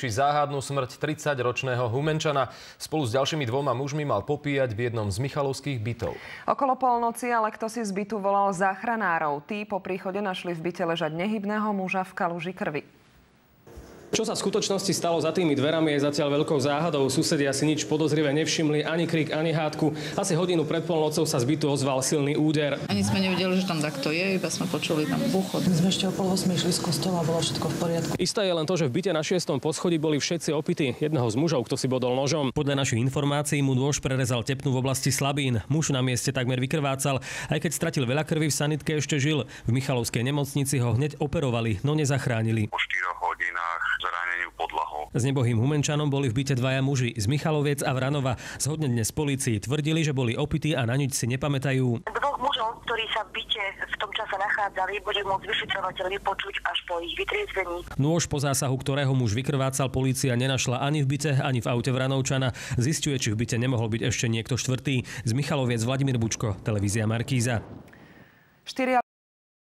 či záhadnú smrť 30-ročného Humenčana. Spolu s ďalšími dvoma mužmi mal popíjať v jednom z michalovských bytov. Okolo polnoci ale kto si z bytu volal záchranárov. Tí po príchode našli v byte ležať nehybného muža v kaluži krvi. Čo sa v skutočnosti stalo za tými dverami je zatiaľ veľkou záhadou. Susedia si nič podozrivé nevšimli, ani krik, ani hádku. Asi hodinu pred polnocou sa z bytu ozval silný úder. Ani sme nevedeli, že tam takto je, iba sme počuli tam buchot. My sme ešte o 7:30 išli z kostola a bolo všetko v poriadku. Isté je len to, že v byte na 6. poschodí boli všetci opití. Jedného z mužov, kto si bodol nožom. Podľa našich informácií mu nôž prerezal tepnu v oblasti slabín. Muž na mieste takmer vykrvácal. Aj keď stratil veľa krvi, v sanitke ešte žil. V michalovskej nemocnici ho hneď operovali, no nezachránili. Po 4 hodinách zraneniu podlahou. S nebohým Humenčanom boli v byte dvaja muži z Michaloviec a Vranova. Zhodne dnes polícii tvrdili, že boli opití a na nič si nepamätajú. Dvoch mužov, ktorí sa v byte v tom čase nachádzali, bude môcť vyšetrovateľ vypočuť až po ich vytriezvení. Nôž, po zásahu ktorého muž vykrvácal, polícia nenašla ani v byte, ani v aute Vranovčana. Zisťuje, či v byte nemohol byť ešte niekto štvrtý. Z Michaloviec Vladimír Bučko, televízia Markíza.